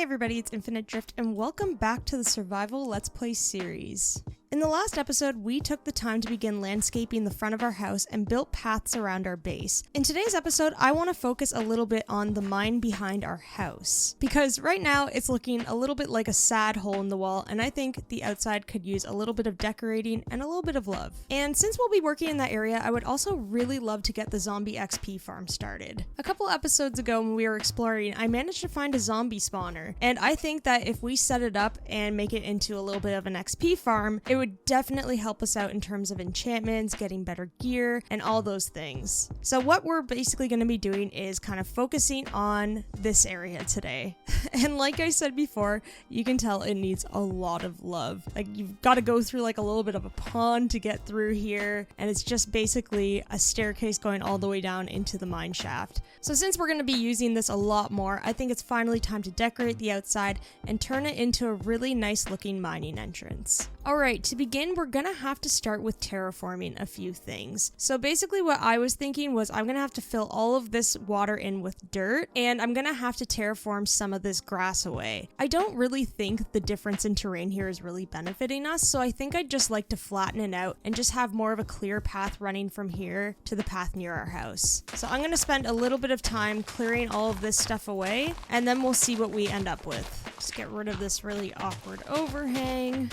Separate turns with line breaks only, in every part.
Hey everybody, it's Infinite Drift and welcome back to the Survival Let's Play series. In the last episode, we took the time to begin landscaping the front of our house and built paths around our base. In today's episode, I want to focus a little bit on the mine behind our house. Because right now, it's looking a little bit like a sad hole in the wall, and I think the outside could use a little bit of decorating and a little bit of love. And since we'll be working in that area, I would also really love to get the zombie XP farm started. A couple episodes ago when we were exploring, I managed to find a zombie spawner, and I think that if we set it up and make it into a little bit of an XP farm, it would definitely help us out in terms of enchantments, getting better gear, and all those things. So what we're basically going to be doing is kind of focusing on this area today. And like I said before, you can tell it needs a lot of love. Like, you've got to go through like a little bit of a pond to get through here, and it's just basically a staircase going all the way down into the mine shaft. So since we're going to be using this a lot more, I think it's finally time to decorate the outside and turn it into a really nice looking mining entrance. Alright, to begin, we're gonna have to start with terraforming a few things. So basically what I was thinking was I'm gonna have to fill all of this water in with dirt, and I'm gonna have to terraform some of this grass away. I don't really think the difference in terrain here is really benefiting us, so I think I'd just like to flatten it out and just have more of a clear path running from here to the path near our house. So I'm gonna spend a little bit of time clearing all of this stuff away, and then we'll see what we end up with. Just get rid of this really awkward overhang.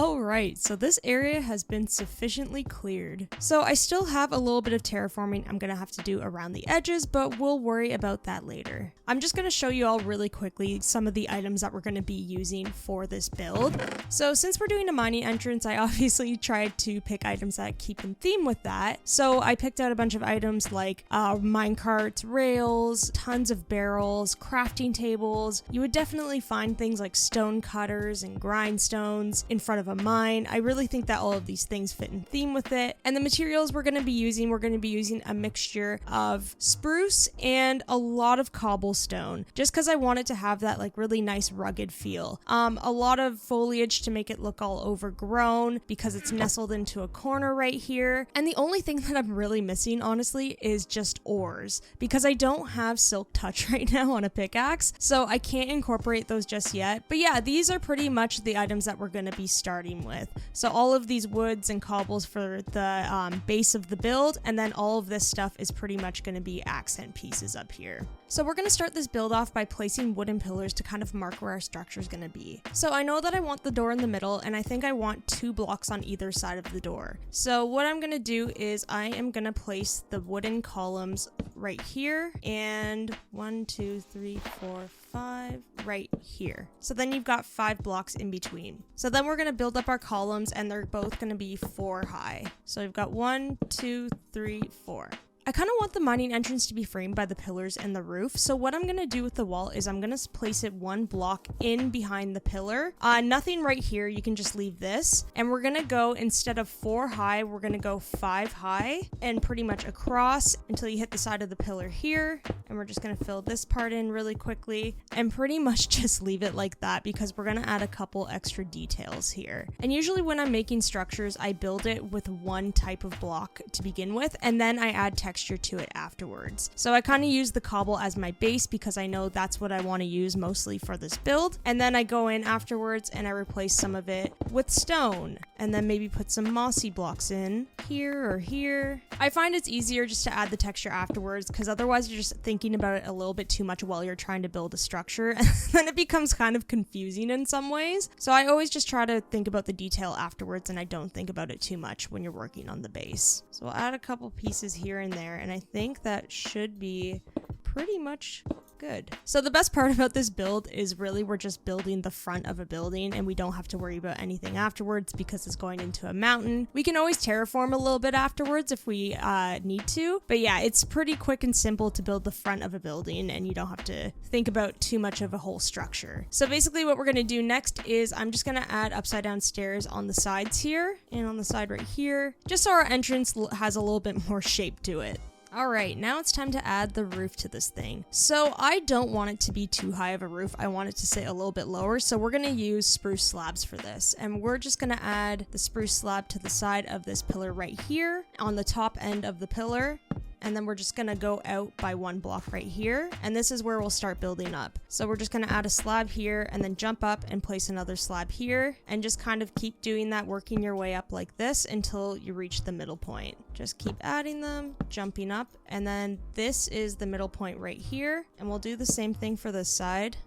Alright, so this area has been sufficiently cleared. So I still have a little bit of terraforming I'm gonna have to do around the edges, but we'll worry about that later. I'm just gonna show you all really quickly some of the items that we're gonna be using for this build. So since we're doing a mining entrance, I obviously tried to pick items that keep in theme with that. So I picked out a bunch of items like mine carts, rails, tons of barrels, crafting tables. You would definitely find things like stone cutters and grindstones in front of a mine. I really think that all of these things fit in theme with it. And the materials we're going to be using a mixture of spruce and a lot of cobblestone, just because I want it to have that like really nice rugged feel. A lot of foliage to make it look all overgrown because it's nestled into a corner right here. And the only thing that I'm really missing, honestly, is just ores, because I don't have silk touch right now on a pickaxe, so I can't incorporate those just yet. But yeah, these are pretty much the items that we're going to be starting with. So all of these woods and cobbles for the base of the build, and then all of this stuff is pretty much going to be accent pieces up here. So we're going to start this build off by placing wooden pillars to kind of mark where our structure is going to be. So I know that I want the door in the middle, and I think I want 2 blocks on either side of the door. So what I'm going to do is I am going to place the wooden columns right here, and 1, 2, 3, 4, 5 right here. So then you've got 5 blocks in between. So then we're going to build up our columns, and they're both going to be 4 high. So we've got 1, 2, 3, 4. I kind of want the mining entrance to be framed by the pillars and the roof, so what I'm going to do with the wall is I'm going to place it 1 block in behind the pillar. Nothing right here, you can just leave this. And we're going to go, instead of 4 high, we're going to go 5 high and pretty much across until you hit the side of the pillar here. And we're just going to fill this part in really quickly and pretty much just leave it like that, because we're going to add a couple extra details here. And usually when I'm making structures, I build it with 1 type of block to begin with, and then I add texture to it afterwards. So I kind of use the cobble as my base because I know that's what I want to use mostly for this build, and then I go in afterwards and I replace some of it with stone, and then maybe put some mossy blocks in here or here. I find it's easier just to add the texture afterwards, because otherwise you're just thinking about it a little bit too much while you're trying to build a structure, and then it becomes kind of confusing in some ways. So I always just try to think about the detail afterwards, and I don't think about it too much when you're working on the base. So I'll add a couple pieces here and there, and I think that should be pretty much good. So the best part about this build is really we're just building the front of a building, and we don't have to worry about anything afterwards because it's going into a mountain. We can always terraform a little bit afterwards if we need to, but yeah, it's pretty quick and simple to build the front of a building, and you don't have to think about too much of a whole structure. So basically what we're going to do next is I'm just going to add upside down stairs on the sides here and on the side right here, just so our entrance has a little bit more shape to it. Alright, now it's time to add the roof to this thing. So I don't want it to be too high of a roof, I want it to sit a little bit lower, so we're going to use spruce slabs for this. And we're just going to add the spruce slab to the side of this pillar right here, on the top end of the pillar. and then we're just gonna go out by 1 block right here, and this is where we'll start building up. So we're just gonna add a slab here and then jump up and place another slab here, and just kind of keep doing that, working your way up like this until you reach the middle point. Just keep adding them, jumping up, and then this is the middle point right here, and we'll do the same thing for this side.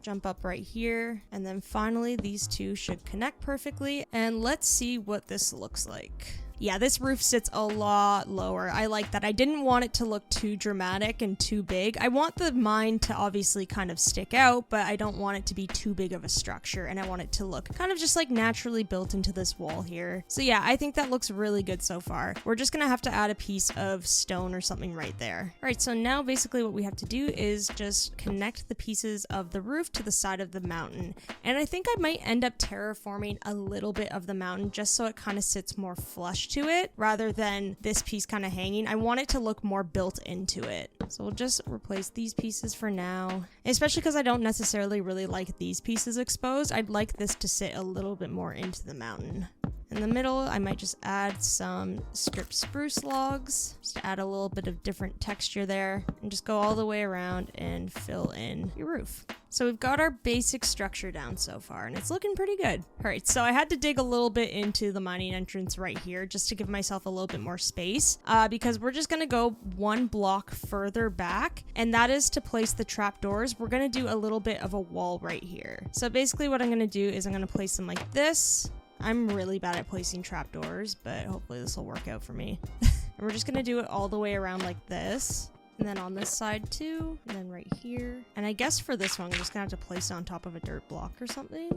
Jump up right here, and then finally these two should connect perfectly, and let's see what this looks like. Yeah, this roof sits a lot lower. I like that. I didn't want it to look too dramatic and too big. I want the mine to obviously kind of stick out, but I don't want it to be too big of a structure, and I want it to look kind of just like naturally built into this wall here. So yeah, I think that looks really good so far. We're just gonna have to add a piece of stone or something right there. All right, so now basically what we have to do is just connect the pieces of the roof to the side of the mountain. And I think I might end up terraforming a little bit of the mountain just so it kind of sits more flush to it rather than this piece kind of hanging. I want it to look more built into it. So we'll just replace these pieces for now, especially because I don't necessarily really like these pieces exposed. I'd like this to sit a little bit more into the mountain. In the middle, I might just add some stripped spruce logs, just to add a little bit of different texture there, and just go all the way around and fill in your roof. So we've got our basic structure down so far, and it's looking pretty good. All right, so I had to dig a little bit into the mining entrance right here just to give myself a little bit more space, because we're just gonna go 1 block further back, and that is to place the trapdoors. We're gonna do a little bit of a wall right here. So basically what I'm gonna do is I'm gonna place them like this. I'm really bad at placing trapdoors, but hopefully this will work out for me. And we're just gonna do it all the way around like this. And then on this side too, and then right here. And I guess for this one, I'm just gonna have to place it on top of a dirt block or something,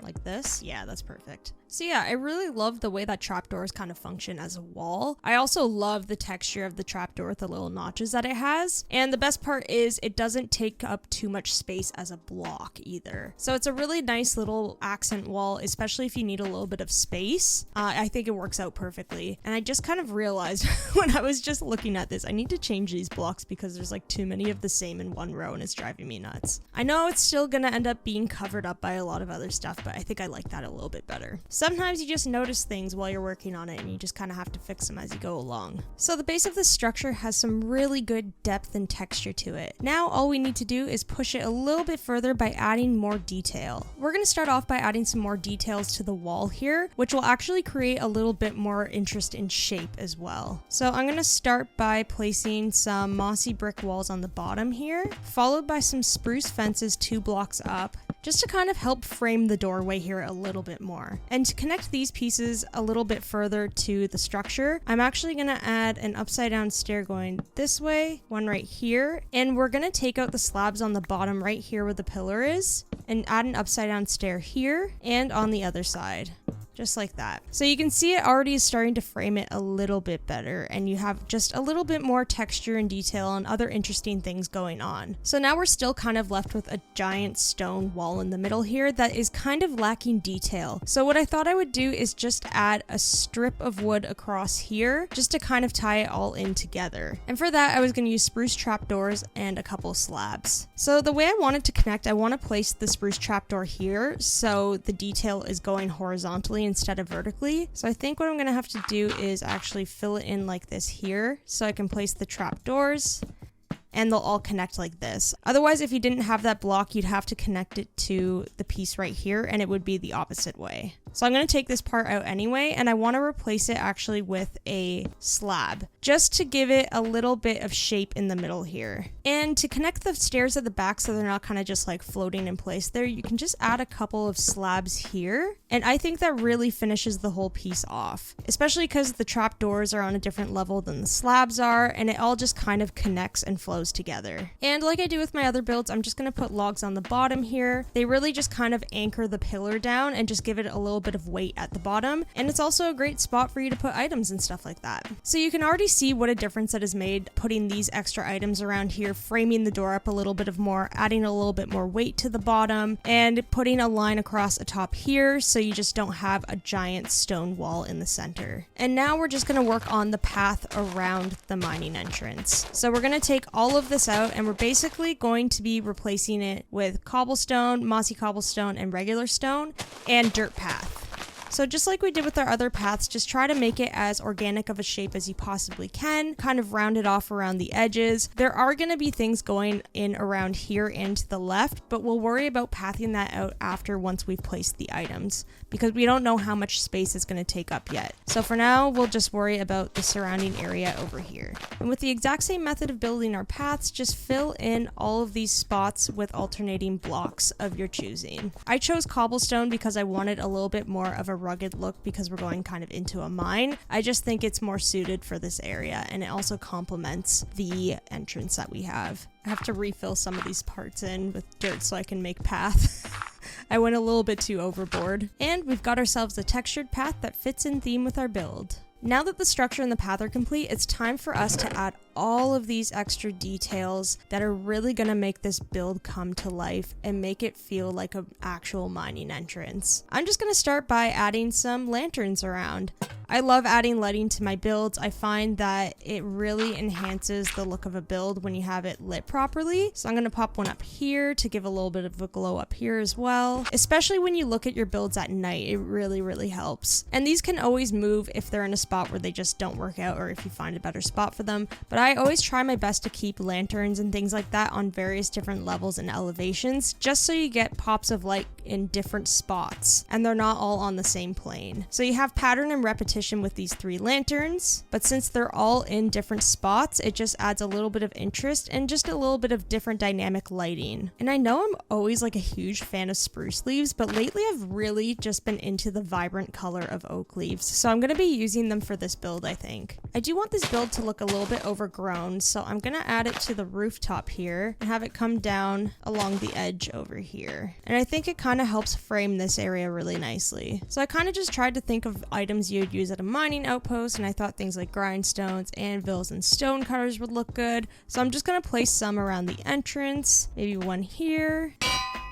like this. Yeah, that's perfect. So yeah, I really love the way that trapdoors kind of function as a wall. I also love the texture of the trapdoor with the little notches that it has. And the best part is it doesn't take up too much space as a block either. So it's a really nice little accent wall, especially if you need a little bit of space. I think it works out perfectly. And I just kind of realized when I was just looking at this, I need to change these blocks because there's like too many of the same in one row and it's driving me nuts. I know it's still gonna end up being covered up by a lot of other stuff, but I think I like that a little bit better. Sometimes you just notice things while you're working on it and you just kind of have to fix them as you go along. So the base of this structure has some really good depth and texture to it. Now all we need to do is push it a little bit further by adding more detail. We're gonna start off by adding some more details to the wall here, which will actually create a little bit more interest in shape as well. So I'm gonna start by placing some mossy brick walls on the bottom here, followed by some spruce fences 2 blocks up, just to kind of help frame the doorway here a little bit more. And to connect these pieces a little bit further to the structure, I'm actually gonna add an upside down stair going this way, one right here, and we're gonna take out the slabs on the bottom right here where the pillar is, and add an upside down stair here and on the other side. Just like that. So you can see it already is starting to frame it a little bit better, and you have just a little bit more texture and detail and other interesting things going on. So now we're still kind of left with a giant stone wall in the middle here that is kind of lacking detail. So what I thought I would do is just add a strip of wood across here just to kind of tie it all in together. And for that, I was going to use spruce trapdoors and a couple slabs. So the way I want it to connect, I want to place the spruce trapdoor here so the detail is going horizontally instead of vertically. So I think what I'm gonna have to do is actually fill it in like this here so I can place the trapdoors and they'll all connect like this. Otherwise, if you didn't have that block, you'd have to connect it to the piece right here and it would be the opposite way. So I'm gonna take this part out anyway, and I wanna replace it actually with a slab, just to give it a little bit of shape in the middle here. And to connect the stairs at the back so they're not kind of just like floating in place there, you can just add a couple of slabs here. And I think that really finishes the whole piece off, especially because the trapdoors are on a different level than the slabs are, and it all just kind of connects and flows together. And like I do with my other builds, I'm just gonna put logs on the bottom here. They really just kind of anchor the pillar down and just give it a little bit of weight at the bottom. And it's also a great spot for you to put items and stuff like that. So you can already see what a difference that has made putting these extra items around here, framing the door up a little bit more, adding a little bit more weight to the bottom, and putting a line across the top here so you just don't have a giant stone wall in the center. And now we're just gonna work on the path around the mining entrance. So we're gonna take all of this out and we're basically going to be replacing it with cobblestone, mossy cobblestone, and regular stone, and dirt path. So just like we did with our other paths, just try to make it as organic of a shape as you possibly can, kind of round it off around the edges. There are going to be things going in around here and to the left, but we'll worry about pathing that out after once we've placed the items, because we don't know how much space it's going to take up yet. So for now, we'll just worry about the surrounding area over here. And with the exact same method of building our paths, just fill in all of these spots with alternating blocks of your choosing. I chose cobblestone because I wanted a little bit more of a rugged look because we're going kind of into a mine. I just think it's more suited for this area, and it also complements the entrance that we have. I have to refill some of these parts in with dirt so I can make path. I went a little bit too overboard. And we've got ourselves a textured path that fits in theme with our build. Now that the structure and the path are complete, it's time for us to add all of these extra details that are really going to make this build come to life and make it feel like an actual mining entrance. I'm just going to start by adding some lanterns around. I love adding lighting to my builds. I find that it really enhances the look of a build when you have it lit properly. So I'm going to pop one up here to give a little bit of a glow up here as well. Especially when you look at your builds at night, it really helps. And these can always move if they're in a spot where they just don't work out, or if you find a better spot for them. But I always try my best to keep lanterns and things like that on various different levels and elevations, just so you get pops of light in different spots and they're not all on the same plane. So you have pattern and repetition with these 3 lanterns, but since they're all in different spots, it just adds a little bit of interest and just a little bit of different dynamic lighting. And I know I'm always like a huge fan of spruce leaves, but lately I've really just been into the vibrant color of oak leaves, so I'm going to be using them for this build. I think I do want this build to look a little bit overgrown, so I'm going to add it to the rooftop here and have it come down along the edge over here. And I think it kind of helps frame this area really nicely. So I kind of just tried to think of items you'd use at a mining outpost, and I thought things like grindstones, anvils, and stone cutters would look good. So I'm just going to place some around the entrance, maybe one here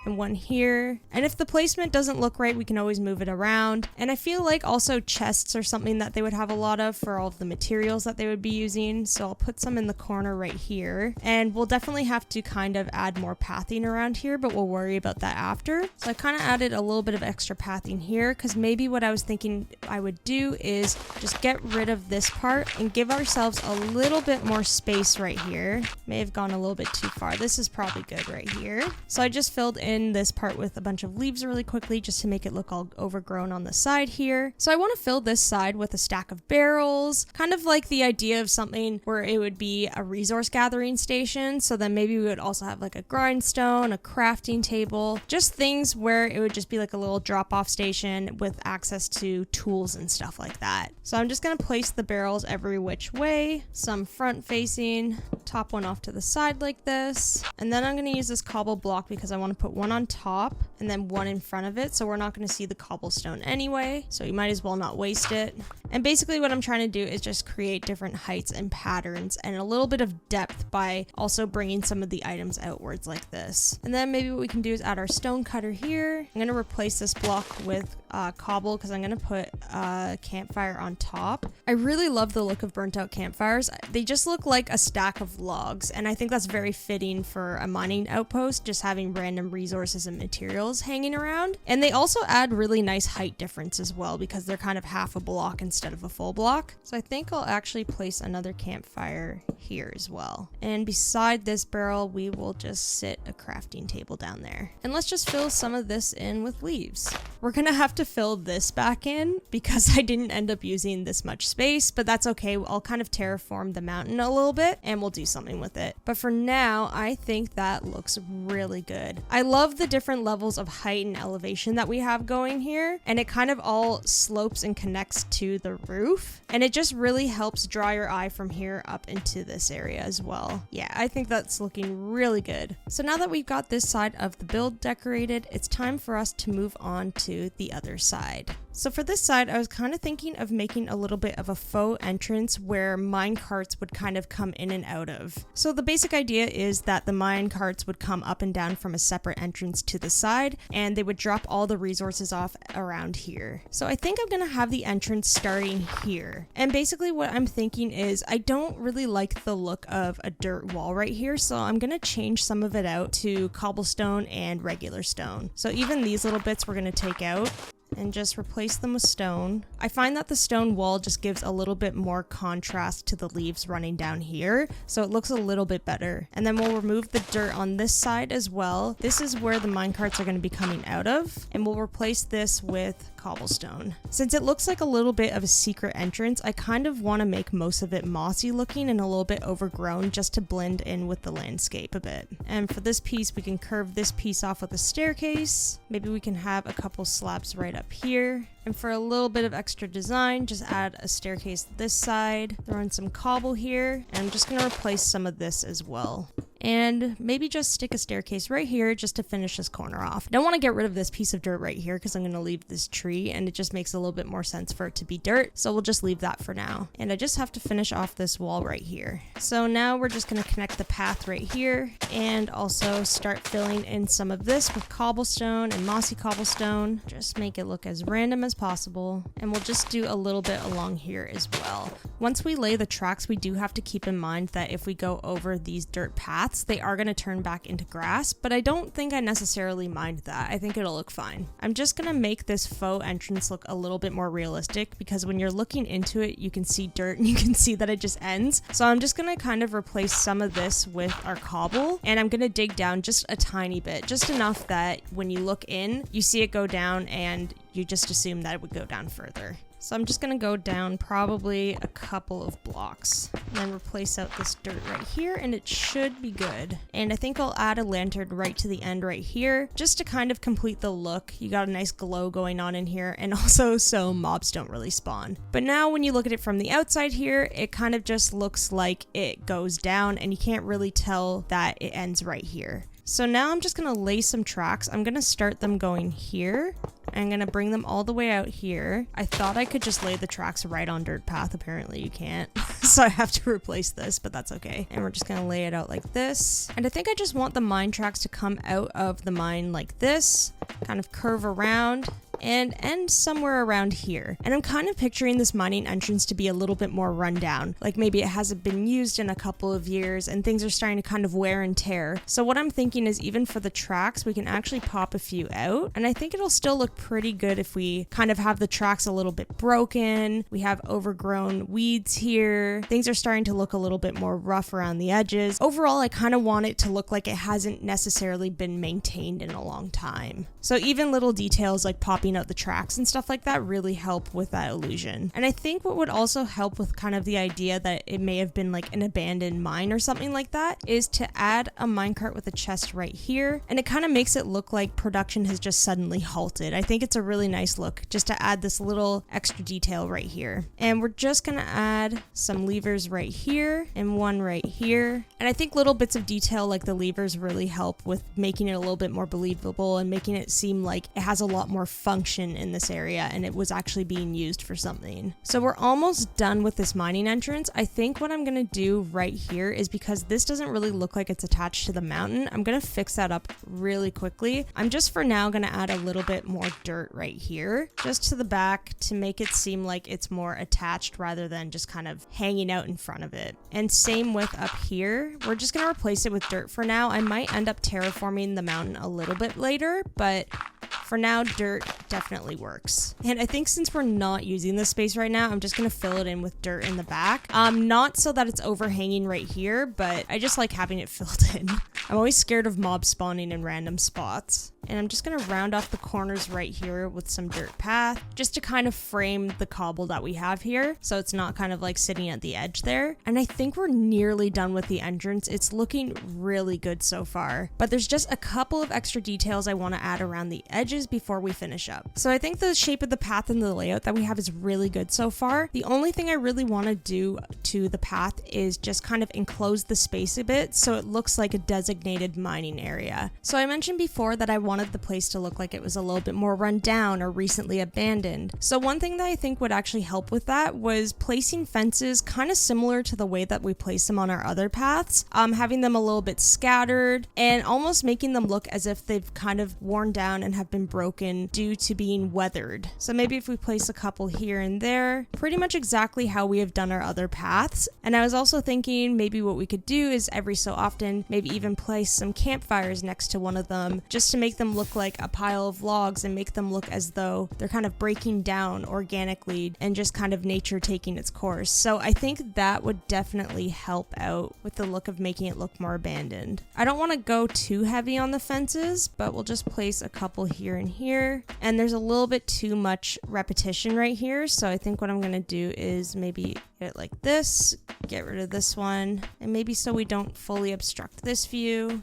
and one here. And if the placement doesn't look right, we can always move it around. And I feel like also chests are something that they would have a lot of for all of the materials that they would be using. So I'll put some in the corner right here. And we'll definitely have to kind of add more pathing around here, but we'll worry about that after. So I kind of added a little bit of extra pathing here, because maybe what I was thinking I would do is just get rid of this part and give ourselves a little bit more space right here. May have gone a little bit too far. This is probably good right here. So I just filled in this part with a bunch of leaves really quickly just to make it look all overgrown on the side here. So I want to fill this side with a stack of barrels, kind of like the idea of something where it would be a resource gathering station. So then maybe we would also have like a grindstone, a crafting table, just things where it would just be like a little drop-off station with access to tools and stuff like that. So I'm just going to place the barrels every which way, some front facing, top one off to the side like this. And then I'm going to use this cobble block because I want to put one on top and then one in front of it, so we're not going to see the cobblestone anyway, so you might as well not waste it. And basically what I'm trying to do is just create different heights and patterns and a little bit of depth by also bringing some of the items outwards like this. And then maybe what we can do is add our stone cutter here. I'm going to replace this block with cobble because I'm going to put a campfire on top. I really love the look of burnt out campfires. They just look like a stack of logs, and I think that's very fitting for a mining outpost, just having random resources and materials hanging around. And they also add really nice height difference as well because they're kind of half a block instead of a full block. So I think I'll actually place another campfire here as well. And beside this barrel, we will just sit a crafting table down there. And let's just fill some of this in with leaves. We're gonna have to fill this back in because I didn't end up using this much space, but that's okay. I'll kind of terraform the mountain a little bit and we'll do something with it. But for now, I think that looks really good. I love the different levels of height and elevation that we have going here, and it kind of all slopes and connects to the roof, and it just really helps draw your eye from here up into this area as well. Yeah, I think that's looking really good. So now that we've got this side of the build decorated, it's time for us to move on to the other side. So for this side, I was kind of thinking of making a little bit of a faux entrance where mine carts would kind of come in and out of. So the basic idea is that the mine carts would come up and down from a separate entrance to the side, and they would drop all the resources off around here. So I think I'm gonna have the entrance starting here. And basically what I'm thinking is I don't really like the look of a dirt wall right here, so I'm gonna change some of it out to cobblestone and regular stone. So even these little bits we're gonna take out. and just replace them with stone. I find that the stone wall just gives a little bit more contrast to the leaves running down here, so it looks a little bit better. And then we'll remove the dirt on this side as well. This is where the minecarts are going to be coming out of, and we'll replace this with cobblestone. Since it looks like a little bit of a secret entrance, I kind of want to make most of it mossy looking and a little bit overgrown just to blend in with the landscape a bit. And for this piece, we can curve this piece off with a staircase. Maybe we can have a couple slabs right up here. And for a little bit of extra design, just add a staircase this side, throw in some cobble here, and I'm just going to replace some of this as well. And maybe just stick a staircase right here just to finish this corner off. I don't want to get rid of this piece of dirt right here because I'm going to leave this tree, and it just makes a little bit more sense for it to be dirt, so we'll just leave that for now. And I just have to finish off this wall right here. So now we're just going to connect the path right here and also start filling in some of this with cobblestone and mossy cobblestone. Just make it look as random as possible, and we'll just do a little bit along here as well. Once we lay the tracks, we do have to keep in mind that if we go over these dirt paths, they are going to turn back into grass, but I don't think I necessarily mind that. I think it'll look fine. I'm just going to make this faux entrance look a little bit more realistic because when you're looking into it, you can see dirt and you can see that it just ends. So I'm just going to kind of replace some of this with our cobble, and I'm going to dig down just a tiny bit, just enough that when you look in, you see it go down and you just assume that it would go down further. So I'm just going to go down probably a couple of blocks and then replace out this dirt right here, and it should be good. And I think I'll add a lantern right to the end right here just to kind of complete the look. You got a nice glow going on in here, and also so mobs don't really spawn. But now when you look at it from the outside here, it kind of just looks like it goes down and you can't really tell that it ends right here. So now I'm just going to lay some tracks. I'm going to start them going here. I'm going to bring them all the way out here. I thought I could just lay the tracks right on dirt path. Apparently you can't. So I have to replace this, but that's okay. And we're just going to lay it out like this. And I think I just want the mine tracks to come out of the mine like this, kind of curve around and end somewhere around here. And I'm kind of picturing this mining entrance to be a little bit more rundown. Like maybe it hasn't been used in a couple of years and things are starting to kind of wear and tear. So what I'm thinking is even for the tracks, we can actually pop a few out. And I think it'll still look pretty good if we kind of have the tracks a little bit broken. We have overgrown weeds here. Things are starting to look a little bit more rough around the edges. Overall, I kind of want it to look like it hasn't necessarily been maintained in a long time. So even little details like popping out the tracks and stuff like that really help with that illusion. And I think what would also help with kind of the idea that it may have been like an abandoned mine or something like that is to add a minecart with a chest right here, and it kind of makes it look like production has just suddenly halted. I think it's a really nice look just to add this little extra detail right here. And we're just gonna add some levers right here and one right here, and I think little bits of detail like the levers really help with making it a little bit more believable and making it seem like it has a lot more function in this area and it was actually being used for something. So we're almost done with this mining entrance. I think what I'm gonna do right here is, because this doesn't really look like it's attached to the mountain, I'm gonna fix that up really quickly. I'm just for now gonna add a little bit more dirt right here, just to the back, to make it seem like it's more attached rather than just kind of hanging out in front of it. And same with up here. We're just gonna replace it with dirt for now. I might end up terraforming the mountain a little bit later, but for now, dirt definitely works. And I think since we're not using this space right now, I'm just gonna fill it in with dirt in the back. Not so that it's overhanging right here, but I just like having it filled in. I'm always scared of mob spawning in random spots. And I'm just gonna round off the corners right here with some dirt path, just to kind of frame the cobble that we have here, so it's not kind of like sitting at the edge there. And I think we're nearly done with the entrance. It's looking really good so far, but there's just a couple of extra details I want to add around the edges before we finish up. So I think the shape of the path and the layout that we have is really good so far. The only thing I really want to do to the path is just kind of enclose the space a bit so it looks like a designated mining area. So I mentioned before that I wanted the place to look like it was a little bit more run down or recently abandoned. So one thing that I think would actually help with that was placing fences kind of similar to the way that we place them on our other paths, having them a little bit scattered and almost making them look as if they've kind of worn down and have been broken due to being weathered. So maybe if we place a couple here and there, pretty much exactly how we have done our other paths. And I was also thinking maybe what we could do is every so often maybe even place some campfires next to one of them just to make them them look like a pile of logs and make them look as though they're kind of breaking down organically and just kind of nature taking its course. So I think that would definitely help out with the look of making it look more abandoned. I don't want to go too heavy on the fences, but we'll just place a couple here and here. And there's a little bit too much repetition right here, so I think what I'm going to do is maybe get it like this, get rid of this one, and maybe so we don't fully obstruct this view,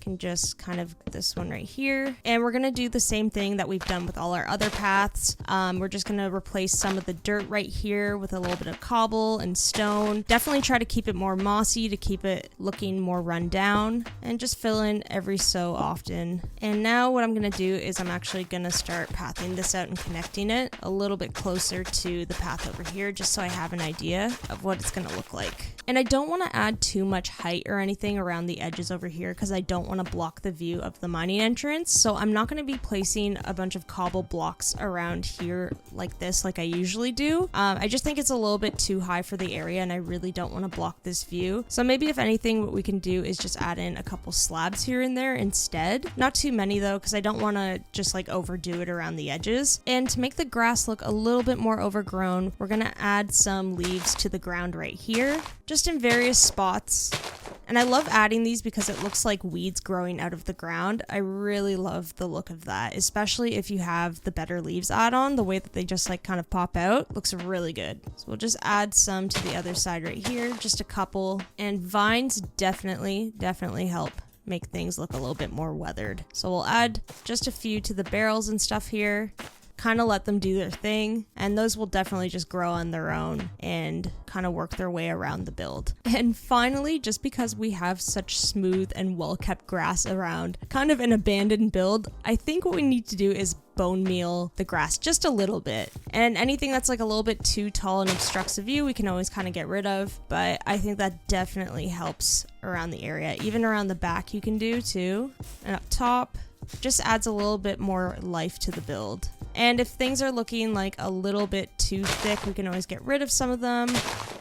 can just kind of this one right here. And we're gonna do the same thing that we've done with all our other paths. We're just gonna replace some of the dirt right here with a little bit of cobble and stone. Definitely try to keep it more mossy to keep it looking more run down, and just fill in every so often. And now what I'm gonna do is I'm actually gonna start pathing this out and connecting it a little bit closer to the path over here, just so I have an idea of what it's gonna look like. And I don't want to add too much height or anything around the edges over here because I don't want to block the view of the mining entrance. So I'm not going to be placing a bunch of cobble blocks around here like this like I usually do. I just think it's a little bit too high for the area and I really don't want to block this view. So maybe if anything, what we can do is just add in a couple slabs here and there instead. Not too many though, because I don't want to just like overdo it around the edges. And to make the grass look a little bit more overgrown, we're going to add some leaves to the ground right here, just in various spots. And I love adding these because it looks like weeds growing out of the ground. I really love the look of that, especially if you have the better leaves add-on. The way that they just like kind of pop out looks really good. So we'll just add some to the other side right here, just a couple. And vines definitely help make things look a little bit more weathered. So we'll add just a few to the barrels and stuff here. Kind of let them do their thing, and those will definitely just grow on their own and kind of work their way around the build. And finally, just because we have such smooth and well-kept grass around kind of an abandoned build, I think what we need to do is bone meal the grass just a little bit. And anything that's like a little bit too tall and obstructs the view, we can always kind of get rid of, but I think that definitely helps around the area. Even around the back you can do too, and up top. Just adds a little bit more life to the build. And if things are looking like a little bit too thick, we can always get rid of some of them,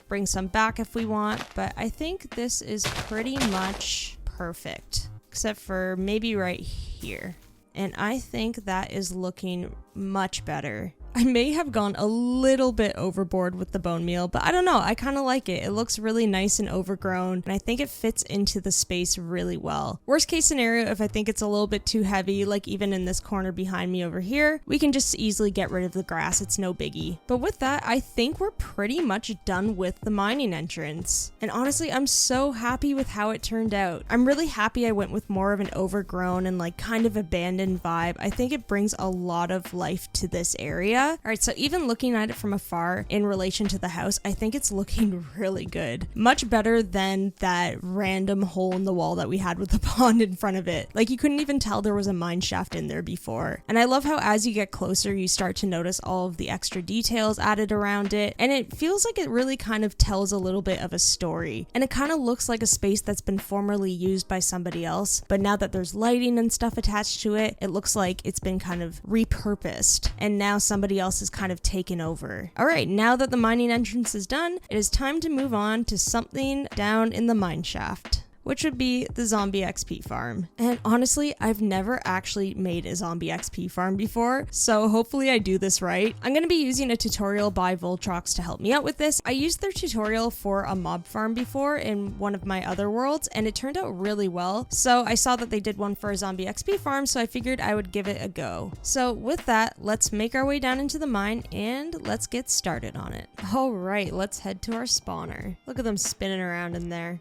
bring some back if we want, but I think this is pretty much perfect, except for maybe right here. And I think that is looking much better. I may have gone a little bit overboard with the bone meal, but I don't know, I kind of like it. It looks really nice and overgrown, and I think it fits into the space really well. Worst case scenario, if I think it's a little bit too heavy, like even in this corner behind me over here, we can just easily get rid of the grass, it's no biggie. But with that, I think we're pretty much done with the mining entrance. And honestly, I'm so happy with how it turned out. I'm really happy I went with more of an overgrown and like kind of abandoned vibe. I think it brings a lot of life to this area. Alright, so even looking at it from afar in relation to the house, I think it's looking really good. Much better than that random hole in the wall that we had with the pond in front of it. Like you couldn't even tell there was a mine shaft in there before. And I love how as you get closer, you start to notice all of the extra details added around it. And it feels like it really kind of tells a little bit of a story. And it kind of looks like a space that's been formerly used by somebody else. But now that there's lighting and stuff attached to it, it looks like it's been kind of repurposed. And now somebody else is kind of taken over. Alright, now that the mining entrance is done, it is time to move on to something down in the mine shaft, which would be the zombie XP farm. And honestly, I've never actually made a zombie XP farm before, so hopefully I do this right. I'm going to be using a tutorial by Voltrox to help me out with this. I used their tutorial for a mob farm before in one of my other worlds, and it turned out really well. So I saw that they did one for a zombie XP farm, so I figured I would give it a go. So with that, let's make our way down into the mine and let's get started on it. Alright, let's head to our spawner. Look at them spinning around in there.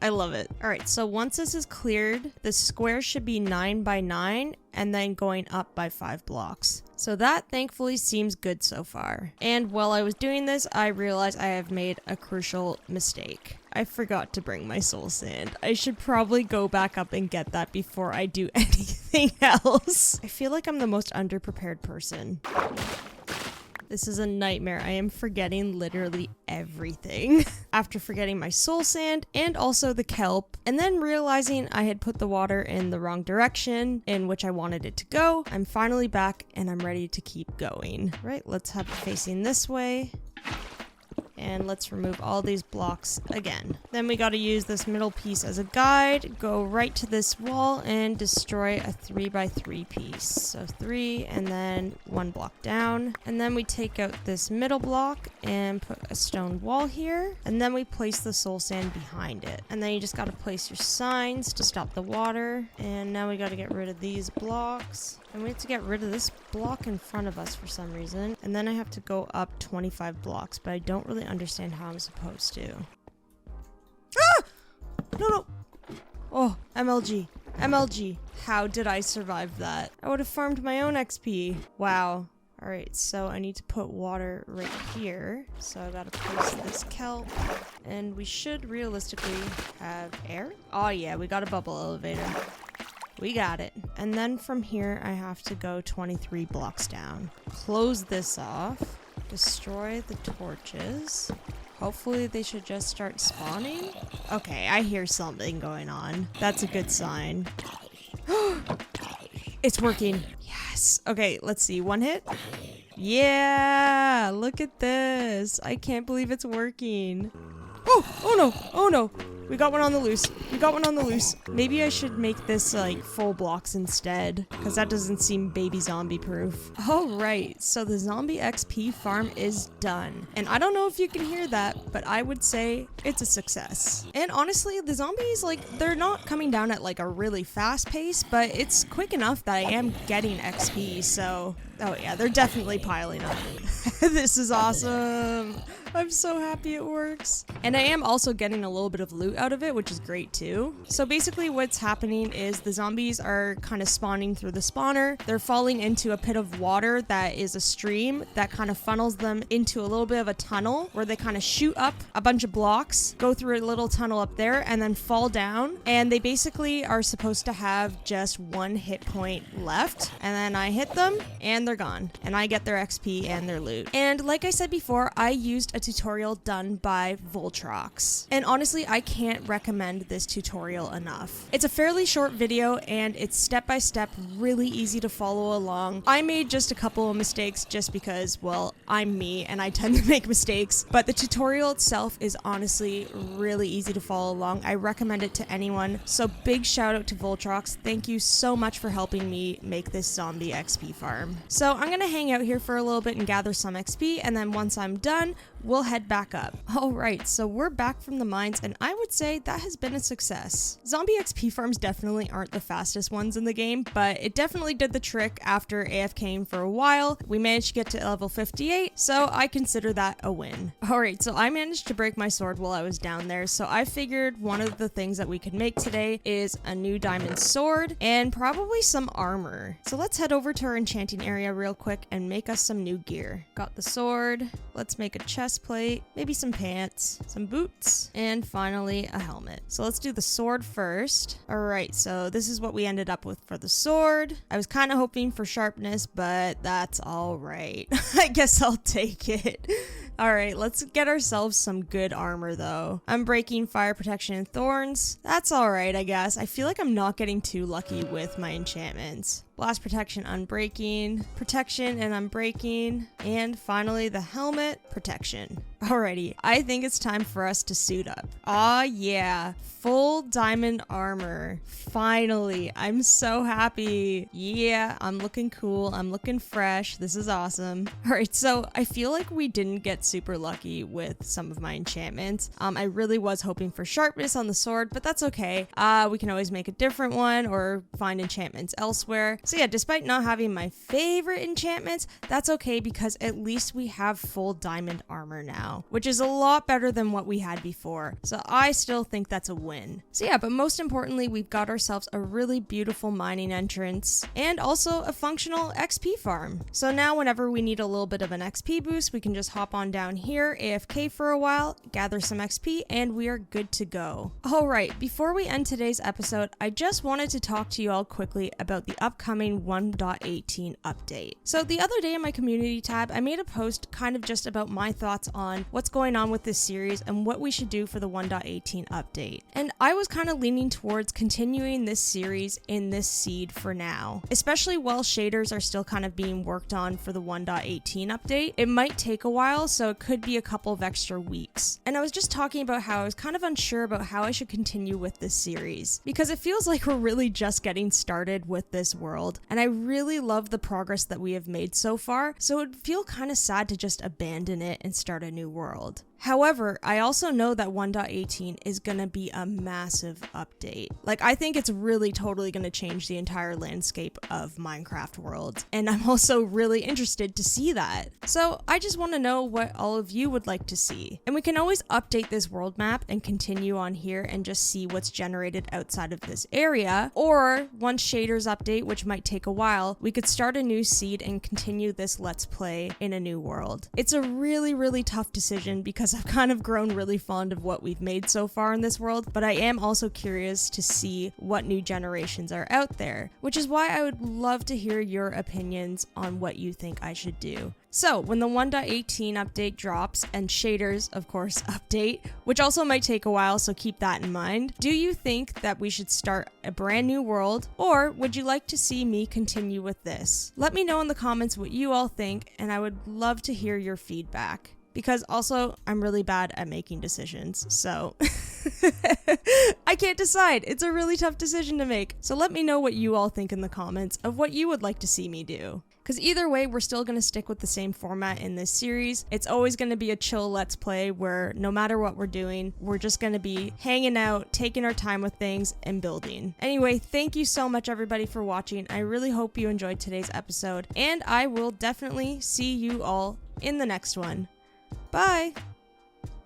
I love it. Alright, so once this is cleared, the square should be 9 by 9 and then going up by 5 blocks. So that thankfully seems good so far. And while I was doing this, I realized I have made a crucial mistake. I forgot to bring my soul sand. I should probably go back up and get that before I do anything else. I feel like I'm the most underprepared person. This is a nightmare. I am forgetting literally everything. After forgetting my soul sand and also the kelp, and then realizing I had put the water in the wrong direction in which I wanted it to go, I'm finally back and I'm ready to keep going. Right, let's have it facing this way. And let's remove all these blocks again. Then we gotta use this middle piece as a guide, go right to this wall and destroy a 3x3 piece. So 3 and then 1 block down. And then we take out this middle block and put a stone wall here. And then we place the soul sand behind it. And then you just gotta place your signs to stop the water. And now we gotta get rid of these blocks. And we have to get rid of this block in front of us for some reason. And then I have to go up 25 blocks, but I don't really understand how I'm supposed to. Ah! No. Oh, MLG. MLG. How did I survive that? I would have farmed my own XP. Wow. Alright, so I need to put water right here. So I gotta place this kelp. And we should realistically have air. Oh yeah, we got a bubble elevator. We got it. And then from here, I have to go 23 blocks down. Close this off. Destroy the torches. Hopefully they should just start spawning. Okay, I hear something going on. That's a good sign. It's working. Yes. Okay, let's see. 1 hit. Yeah, look at this. I can't believe it's working. Oh no. We got one on the loose. Maybe I should make this like full blocks instead, because that doesn't seem baby zombie proof. Alright, so the zombie XP farm is done. And I don't know if you can hear that, but I would say it's a success. And honestly, the zombies, like, they're not coming down at like a really fast pace, but it's quick enough that I am getting XP, so... Oh yeah, they're definitely piling up. This is awesome. I'm so happy it works. And I am also getting a little bit of loot out of it, which is great too. So basically what's happening is the zombies are kind of spawning through the spawner. They're falling into a pit of water that is a stream that kind of funnels them into a little bit of a tunnel where they kind of shoot up a bunch of blocks, go through a little tunnel up there, and then fall down. And they basically are supposed to have just 1 hit point left. And then I hit them and they're gone. And I get their XP and their loot. And like I said before, I used a tutorial done by Voltrox. And honestly, I can't recommend this tutorial enough. It's a fairly short video and it's step by step, really easy to follow along. I made just a couple of mistakes just because, well, I'm me and I tend to make mistakes, but the tutorial itself is honestly really easy to follow along. I recommend it to anyone. So big shout out to Voltrox. Thank you so much for helping me make this zombie XP farm. So I'm gonna hang out here for a little bit and gather some XP, and then once I'm done, we'll head back up. Alright, so we're back from the mines, and I would say that has been a success. Zombie XP farms definitely aren't the fastest ones in the game, but it definitely did the trick after AFKing for a while. We managed to get to level 58, so I consider that a win. Alright, so I managed to break my sword while I was down there, so I figured one of the things that we could make today is a new diamond sword and probably some armor. So let's head over to our enchanting area real quick and make us some new gear. Got the sword, let's make a chest plate, maybe some pants, some boots, and finally a helmet. So let's do the sword first. Alright, so this is what we ended up with for the sword. I was kind of hoping for sharpness, but that's alright. I guess I'll take it. Alright, let's get ourselves some good armor though. Unbreaking, fire protection, and thorns. That's alright, I guess. I feel like I'm not getting too lucky with my enchantments. Blast protection, unbreaking, protection and unbreaking, and finally the helmet, protection. Alrighty, I think it's time for us to suit up. Aw yeah, full diamond armor. Finally, I'm so happy. Yeah, I'm looking cool, I'm looking fresh, this is awesome. Alright, so I feel like we didn't get super lucky with some of my enchantments. I really was hoping for sharpness on the sword, but that's okay. We can always make a different one or find enchantments elsewhere. So yeah, despite not having my favorite enchantments, that's okay because at least we have full diamond armor now, which is a lot better than what we had before. So I still think that's a win. So yeah, but most importantly, we've got ourselves a really beautiful mining entrance and also a functional XP farm. So now whenever we need a little bit of an XP boost, we can just hop on down here, AFK for a while, gather some XP, and we are good to go. Alright, before we end today's episode, I just wanted to talk to you all quickly about the upcoming upcoming 1.18 update. So the other day in my community tab, I made a post kind of just about my thoughts on what's going on with this series and what we should do for the 1.18 update. And I was kind of leaning towards continuing this series in this seed for now, especially while shaders are still kind of being worked on for the 1.18 update. It might take a while, so it could be a couple of extra weeks. And I was just talking about how I was kind of unsure about how I should continue with this series, because it feels like we're really just getting started with this world, and I really love the progress that we have made so far, so it would feel kind of sad to just abandon it and start a new world. However, I also know that 1.18 is gonna be a massive update. Like, I think it's really totally gonna change the entire landscape of Minecraft world, and I'm also really interested to see that. So I just want to know what all of you would like to see. And we can always update this world map and continue on here and just see what's generated outside of this area, or once shaders update, which might take a while, we could start a new seed and continue this let's play in a new world. It's a really tough decision because I've kind of grown really fond of what we've made so far in this world, but I am also curious to see what new generations are out there, which is why I would love to hear your opinions on what you think I should do. So when the 1.18 update drops and shaders, of course, update, which also might take a while, so keep that in mind, do you think that we should start a brand new world, or would you like to see me continue with this? Let me know in the comments what you all think, and I would love to hear your feedback. Because also, I'm really bad at making decisions, so I can't decide. It's a really tough decision to make. So let me know what you all think in the comments of what you would like to see me do. Because either way, we're still going to stick with the same format in this series. It's always going to be a chill let's play where no matter what we're doing, we're just going to be hanging out, taking our time with things, and building. Anyway, thank you so much everybody for watching. I really hope you enjoyed today's episode, and I will definitely see you all in the next one. Bye!